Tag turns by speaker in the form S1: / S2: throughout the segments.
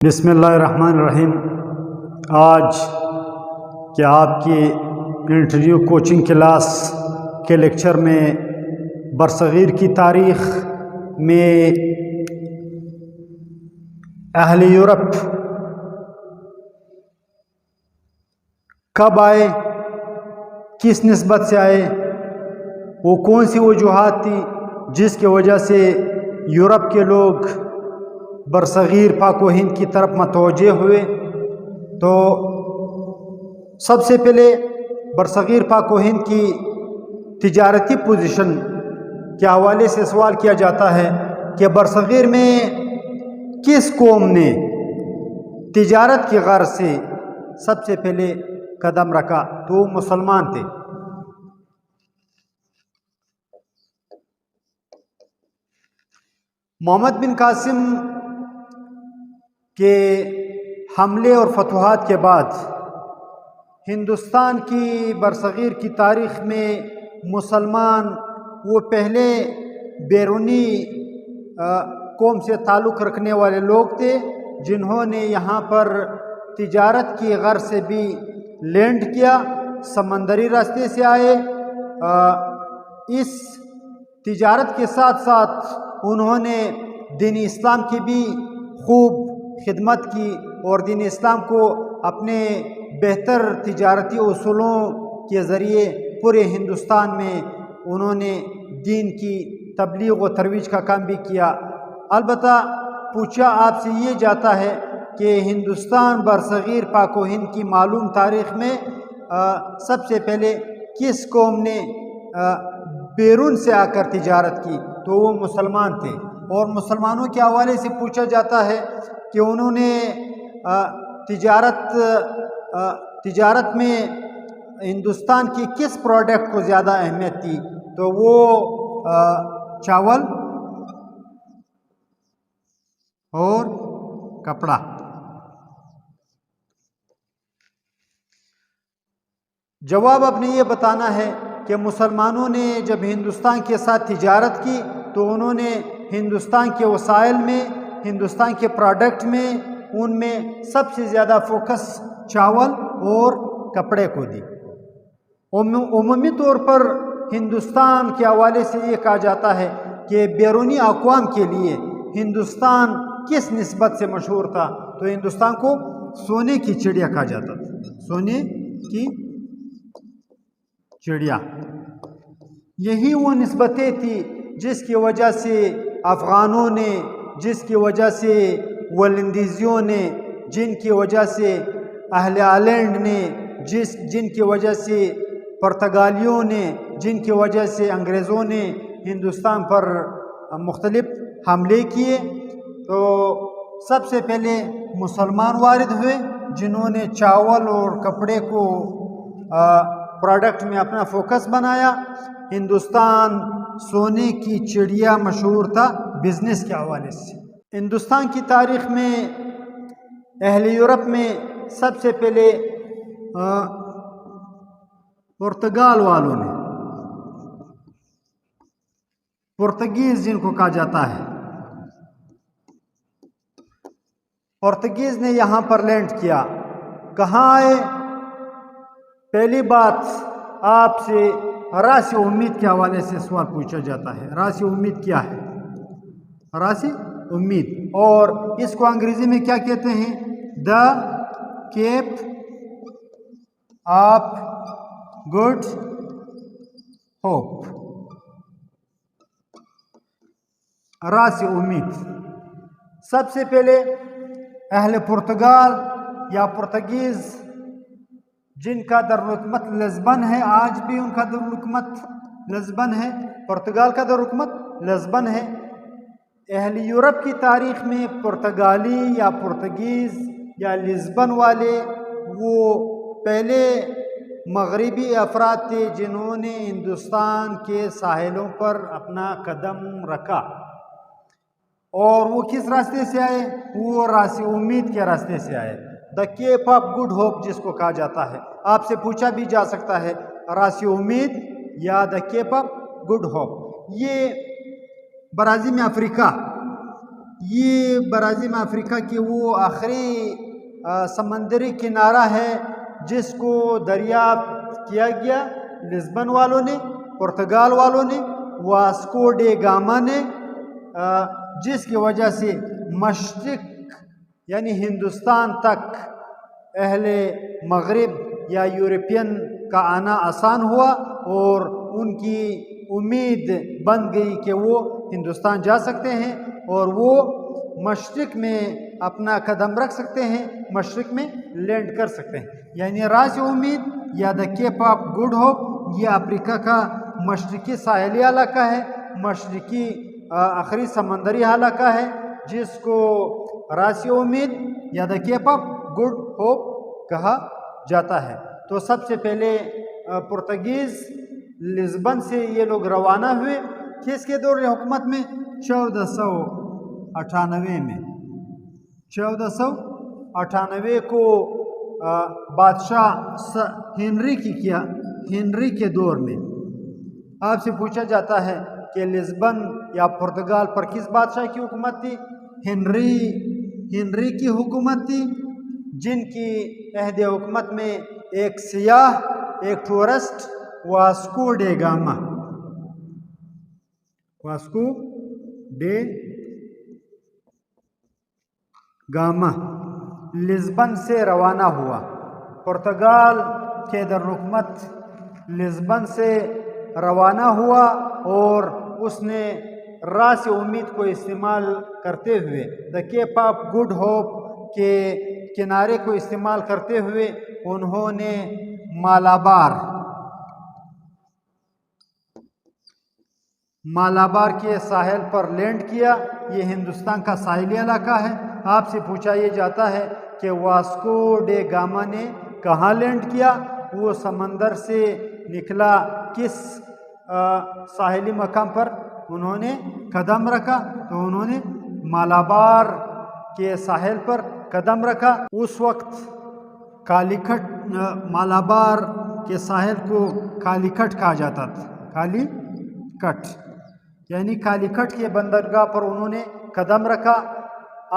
S1: بسم اللہ الرحمن الرحیم۔ آج کے آپ کی انٹرویو کوچنگ کلاس کے لیکچر میں برصغیر کی تاریخ میں اہل یورپ کب آئے، کس نسبت سے آئے، وہ کون سی وجوہات تھی جس کی وجہ سے یورپ کے لوگ برصغیر پاک و ہند کی طرف متوجہ ہوئے۔ تو سب سے پہلے برصغیر پاک و ہند کی تجارتی پوزیشن کے حوالے سے سوال کیا جاتا ہے کہ برصغیر میں کس قوم نے تجارت کی غرض سے سب سے پہلے قدم رکھا، تو وہ مسلمان تھے۔ محمد بن قاسم کے حملے اور فتوحات کے بعد ہندوستان کی برصغیر کی تاریخ میں مسلمان وہ پہلے بیرونی قوم سے تعلق رکھنے والے لوگ تھے جنہوں نے یہاں پر تجارت کی غرض سے بھی لینڈ کیا، سمندری راستے سے آئے۔ اس تجارت کے ساتھ ساتھ انہوں نے دین اسلام کی بھی خوب خدمت کی اور دین اسلام کو اپنے بہتر تجارتی اصولوں کے ذریعے پورے ہندوستان میں انہوں نے دین کی تبلیغ و ترویج کا کام بھی کیا۔ البتہ پوچھا آپ سے یہ جاتا ہے کہ ہندوستان برصغیر پاک و ہند کی معلوم تاریخ میں سب سے پہلے کس قوم نے بیرون سے آ کر تجارت کی، تو وہ مسلمان تھے۔ اور مسلمانوں کے حوالے سے پوچھا جاتا ہے کہ انہوں نے تجارت میں ہندوستان کی کس پروڈکٹ کو زیادہ اہمیت دی، تو وہ چاول اور کپڑا۔ جواب اپنے یہ بتانا ہے کہ مسلمانوں نے جب ہندوستان کے ساتھ تجارت کی تو انہوں نے ہندوستان کے وسائل میں، ہندوستان کے پروڈکٹ میں، ان میں سب سے زیادہ فوکس چاول اور کپڑے کو دی۔ عمومی طور پر ہندوستان کے حوالے سے یہ کہا جاتا ہے کہ بیرونی اقوام کے لیے ہندوستان کس نسبت سے مشہور تھا، تو ہندوستان کو سونے کی چڑیا کہا جاتا تھا، سونے کی چڑیا۔ یہی وہ نسبتیں تھیں جس کی وجہ سے افغانوں نے، جس کی وجہ سے ولندیزیوں نے، جن کی وجہ سے اہل آلینڈ نے، جن کی وجہ سے پرتگالیوں نے، جن کی وجہ سے انگریزوں نے ہندوستان پر مختلف حملے کیے، تو سب سے پہلے مسلمان وارد ہوئے جنہوں نے چاول اور کپڑے کو پروڈکٹ میں اپنا فوکس بنایا۔ ہندوستان سونے کی چڑیا مشہور تھا بزنس کے حوالے سے۔ ہندوستان کی تاریخ میں اہل یورپ میں سب سے پہلے پرتگال والوں نے، پرتگیز جن کو کہا جاتا ہے، پرتگیز نے یہاں پر لینڈ کیا۔ کہاں آئے؟ پہلی بات آپ سے راس امید کے حوالے سے سوال پوچھا جاتا ہے۔ راس امید کیا ہے؟ راس امید، اور اس کو انگریزی میں کیا کہتے ہیں؟ دا کیپ آف گڈ ہوپ، راس امید۔ سب سے پہلے اہل پرتگال یا پرتگیز جن کا دارالحکومت لزبن ہے، آج بھی ان کا دارالحکومت لزبن ہے، پرتگال کا دارالحکومت لزبن ہے۔ اہل یورپ کی تاریخ میں پرتگالی یا پرتگیز یا لزبن والے وہ پہلے مغربی افراد تھے جنہوں نے ہندوستان کے ساحلوں پر اپنا قدم رکھا، اور وہ کس راستے سے آئے؟ وہ راس امید کے راستے سے آئے، دا کیپ آف گڈ ہوپ جس کو کہا جاتا ہے۔ آپ سے پوچھا بھی جا سکتا ہے راس امید یا دا کیپ آف گڈ ہوپ۔ یہ براعظم افریقہ یہ براعظم افریقہ کی وہ آخری سمندری کنارہ ہے جس کو دریافت کیا گیا لزبن والوں نے، پرتگال والوں نے، واسکو ڈے گاما نے، جس کی وجہ سے مشرق یعنی ہندوستان تک اہل مغرب یا یورپین کا آنا آسان ہوا اور ان کی امید بن گئی کہ وہ ہندوستان جا سکتے ہیں اور وہ مشرق میں اپنا قدم رکھ سکتے ہیں، مشرق میں لینڈ کر سکتے ہیں۔ یعنی راس امید یا دا کیپ آف گڈ ہوپ یہ افریقہ کا مشرقی ساحلی علاقہ ہے، مشرقی آخری سمندری علاقہ ہے جس کو راس امید یا دا کیپ آف گڈ ہوپ کہا جاتا ہے۔ تو سب سے پہلے پرتگیز لزبن سے یہ لوگ روانہ ہوئے، کس کے دور حکومت میں؟ 1498 میں۔ 1498 کو بادشاہ ہنری کے دور میں آپ سے پوچھا جاتا ہے کہ لزبن یا پرتگال پر کس بادشاہ کی حکومت تھی؟ ہنری کی حکومت تھی، جن کی عہد حکومت میں ایک سیاح، ایک tourist Vasco da Gama Lisbon سے روانہ ہوا۔ پرتگال کے دارالحکومت لزبن سے روانہ ہوا اور اس نے راس امید کو استعمال کرتے ہوئے، دا کیپ آف گڈ ہوپ کے کنارے کو استعمال کرتے ہوئے انہوں نے مالابار کے ساحل پر لینڈ کیا۔ یہ ہندوستان کا ساحلی علاقہ ہے۔ آپ سے پوچھا یہ جاتا ہے کہ واسکو ڈے گاما نے کہاں لینڈ کیا؟ وہ سمندر سے نکلا، کس ساحلی مقام پر انہوں نے قدم رکھا؟ تو انہوں نے مالابار کے ساحل پر قدم رکھا۔ اس وقت مالابار کے ساحل کو کالیکٹ کہا جاتا تھا۔ کالیکٹ یعنی کالیکٹ کے بندرگاہ پر انہوں نے قدم رکھا۔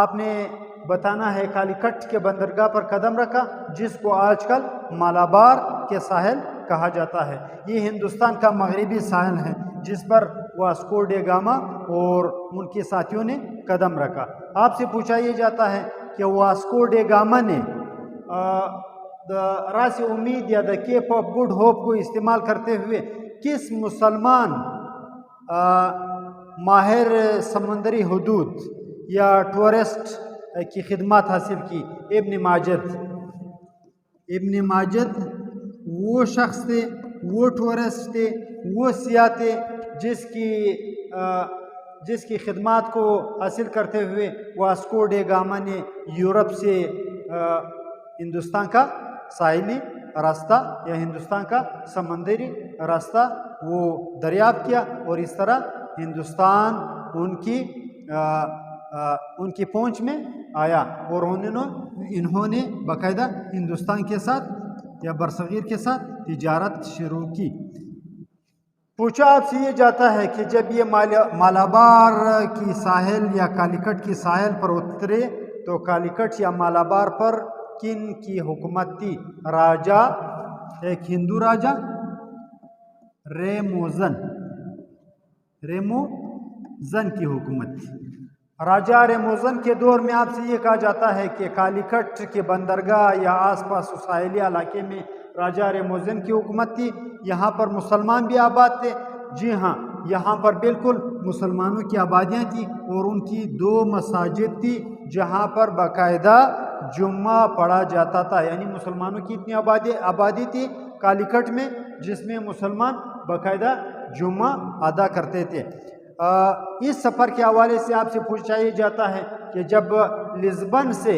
S1: آپ نے بتانا ہے کالیکٹ کے بندرگاہ پر قدم رکھا، جس کو آج کل مالابار کے ساحل کہا جاتا ہے۔ یہ ہندوستان کا مغربی ساحل ہے جس پر واسکو ڈے گاما اور ان کے ساتھیوں نے قدم رکھا۔ آپ سے پوچھا یہ جاتا ہے کہ واسکو ڈے گاما نے راس امید یا دا کیپ آف گڈ ہوپ کو استعمال کرتے ہوئے کس مسلمان ماہر سمندری حدود یا ٹورسٹ کی خدمات حاصل کی؟ ابن ماجد وہ شخص تھے، وہ ٹورسٹ تھے، وہ سیاح تھے جس کی خدمات کو حاصل کرتے ہوئے واسکو ڈے گاما نے یورپ سے ہندوستان کا ساحلی راستہ یا ہندوستان کا سمندری راستہ وہ دریافت کیا، اور اس طرح ہندوستان ان کی پہنچ میں آیا اور انہوں نے باقاعدہ ہندوستان کے ساتھ یا برصغیر کے ساتھ تجارت شروع کی۔ پوچھا آپ سے یہ جاتا ہے کہ جب یہ مالابار کی ساحل یا کالیکٹ کی ساحل پر اترے تو کالیکٹ یا مالابار پر کن کی حکومت تھی؟ ایک ہندو راجا ریموزن کی حکومت تھی۔ راجا ریموزن کے دور میں آپ سے یہ کہا جاتا ہے کہ کالیکٹ کے بندرگاہ یا آس پاس ساحلی علاقے میں راجا ریموزن کی حکومت تھی۔ یہاں پر مسلمان بھی آباد تھے۔ جی ہاں، یہاں پر بالکل مسلمانوں کی آبادیاں تھیں اور ان کی 2 مساجد تھی جہاں پر باقاعدہ جمعہ پڑھا جاتا تھا۔ یعنی مسلمانوں کی اتنی آبادی تھی کالیکٹ میں جس میں مسلمان باقاعدہ جمعہ ادا کرتے تھے۔ اس سفر کے حوالے سے آپ سے پوچھا یہ جاتا ہے کہ جب لزبن سے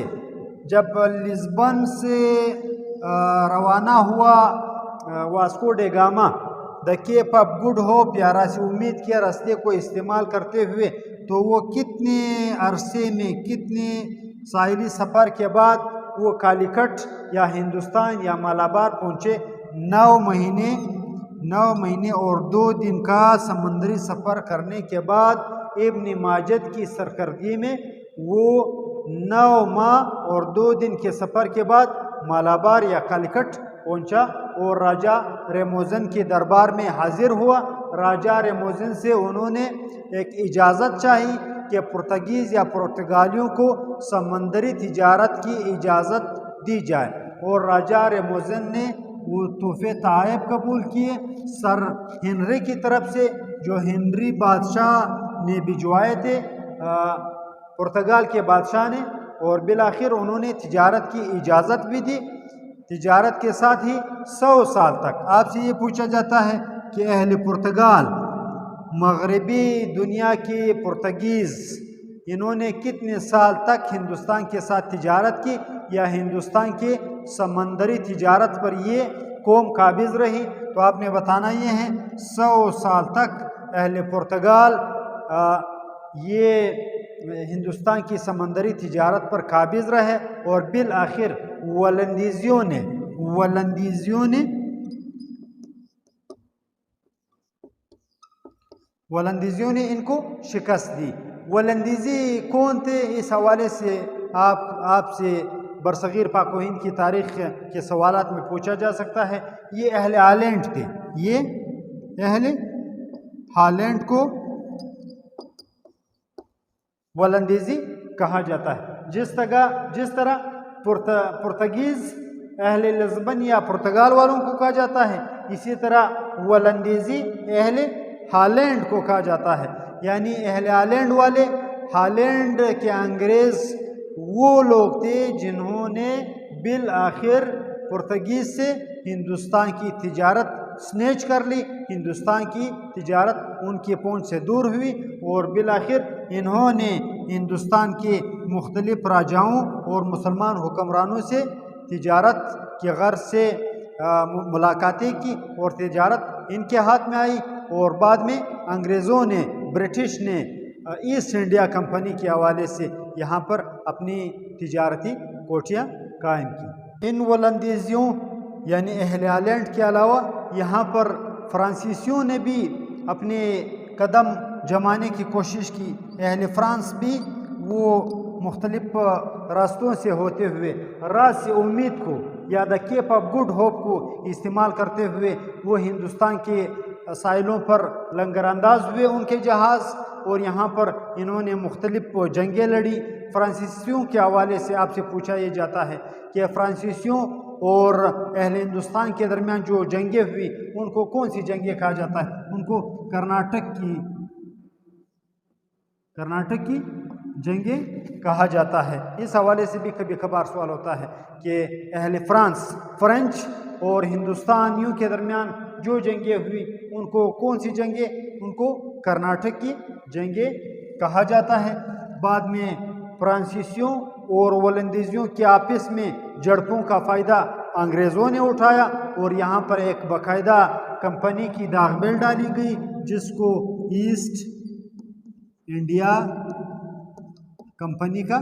S1: روانہ ہوا Vasco da Gama the Cape of Good Hope یا راس امید کے راستے کو استعمال کرتے ہوئے، تو وہ کتنے عرصے میں، کتنے ساحلی سفر کے بعد وہ کالیکٹ یا ہندوستان یا مالابار پہنچے؟ 9 مہینے اور 2 دن کا سمندری سفر کرنے کے بعد ابن ماجد کی سرکردگی میں وہ 9 ماہ اور 2 دن کے سفر کے بعد مالابار یا کالکٹ پہنچا اور راجہ ریموزن کے دربار میں حاضر ہوا۔ راجہ ریموزن سے انہوں نے ایک اجازت چاہی کہ پرتگیز یا پرتگالیوں کو سمندری تجارت کی اجازت دی جائے، اور راجہ ریموزن نے وہ تحفے تحائف قبول کیے سر ہنری کی طرف سے، جو ہنری بادشاہ نے بھجوائے تھے پرتگال کے بادشاہ نے، اور بالآخر انہوں نے تجارت کی اجازت بھی دی۔ تجارت کے ساتھ ہی 100 سال تک آپ سے یہ پوچھا جاتا ہے کہ اہل پرتگال، مغربی دنیا کے پرتگیز، انہوں نے کتنے سال تک ہندوستان کے ساتھ تجارت کی، یا ہندوستان کے سمندری تجارت پر یہ قوم قابض رہی؟ تو آپ نے بتانا یہ ہے 100 سال تک اہل پرتگال یہ ہندوستان کی سمندری تجارت پر قابض رہے، اور بالآخر ولندیزیوں نے ان کو شکست دی۔ ولندیزی کون تھے؟ اس حوالے سے آپ سے برصغیر پاک و ہند کی تاریخ کے سوالات میں پوچھا جا سکتا ہے۔ یہ اہل ہالینڈ تھے، یہ اہل ہالینڈ کو ولندیزی کہا جاتا ہے۔ جس طرح پرتگیز اہل لزبن یا پرتگال والوں کو کہا جاتا ہے، اسی طرح ولندیزی اہل ہالینڈ کو کہا جاتا ہے۔ یعنی اہل ہالینڈ والے، ہالینڈ کے انگریز وہ لوگ تھے جنہوں نے بالآخر پرتگیز سے ہندوستان کی تجارت سنیچ کر لی، ہندوستان کی تجارت ان کی پہنچ سے دور ہوئی، اور بالآخر انہوں نے ہندوستان کے مختلف راجاؤں اور مسلمان حکمرانوں سے تجارت کے غرض سے ملاقاتیں کی، اور تجارت ان کے ہاتھ میں آئی، اور بعد میں انگریزوں نے، برٹش نے ایسٹ انڈیا کمپنی کے حوالے سے یہاں پر اپنی تجارتی کوٹیاں قائم کی۔ ان ولندیزیوں یعنی اہل ہالینڈ کے علاوہ یہاں پر فرانسیسیوں نے بھی اپنے قدم جمانے کی کوشش کی۔ اہل فرانس بھی وہ مختلف راستوں سے ہوتے ہوئے راس امید کو یا دا کیپ آف گڈ ہوپ کو استعمال کرتے ہوئے وہ ہندوستان کے ساحلوں پر لنگر انداز ہوئے ان کے جہاز، اور یہاں پر انہوں نے مختلف جنگیں لڑی۔ فرانسیسیوں کے حوالے سے آپ سے پوچھا یہ جاتا ہے کہ فرانسیسیوں اور اہل ہندوستان کے درمیان جو جنگیں ہوئی ان کو کون سی جنگیں کہا جاتا ہے؟ ان کو کرناٹک کی جنگیں کہا جاتا ہے۔ اس حوالے سے بھی کبھی کبھار سوال ہوتا ہے کہ اہل فرینچ اور ہندوستانیوں کے درمیان جو جنگیں ہوئی ان کو کون سی جنگیں؟ ان کو کرناٹک کی جنگیں کہا جاتا ہے۔ بعد میں فرانسیسیوں اور ولندیزیوں کے آپس میں جھڑپوں کا فائدہ انگریزوں نے اٹھایا، اور یہاں پر ایک باقاعدہ کمپنی کی داغ بیل ڈالی گئی جس کو ایسٹ انڈیا کمپنی کا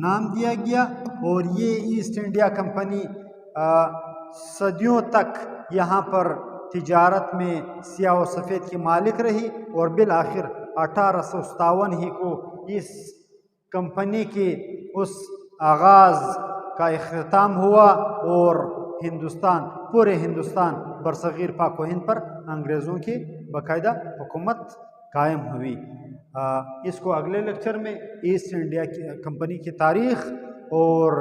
S1: نام دیا گیا، اور یہ ایسٹ انڈیا کمپنی صدیوں تک یہاں پر تجارت میں سیاہ و سفید کی مالک رہی، اور بالآخر 1857 ہی کو اس کمپنی کے اس آغاز کا اختتام ہوا، اور پورے ہندوستان برصغیر پاک و ہند پر انگریزوں کی باقاعدہ حکومت قائم ہوئی۔ اس کو اگلے لیکچر میں ایسٹ انڈیا کمپنی کی تاریخ اور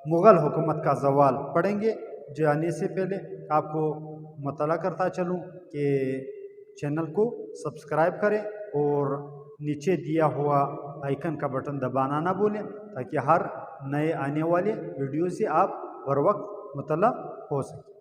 S1: مغل حکومت کا زوال پڑھیں گے۔ جانے سے پہلے آپ کو مطلع کرتا چلوں کہ چینل کو سبسکرائب کریں اور نیچے دیا ہوا آئیکن کا بٹن دبانا نہ بھولیں، تاکہ ہر نئے آنے والے ویڈیو سے آپ بر وقت مطلع ہو سکیں۔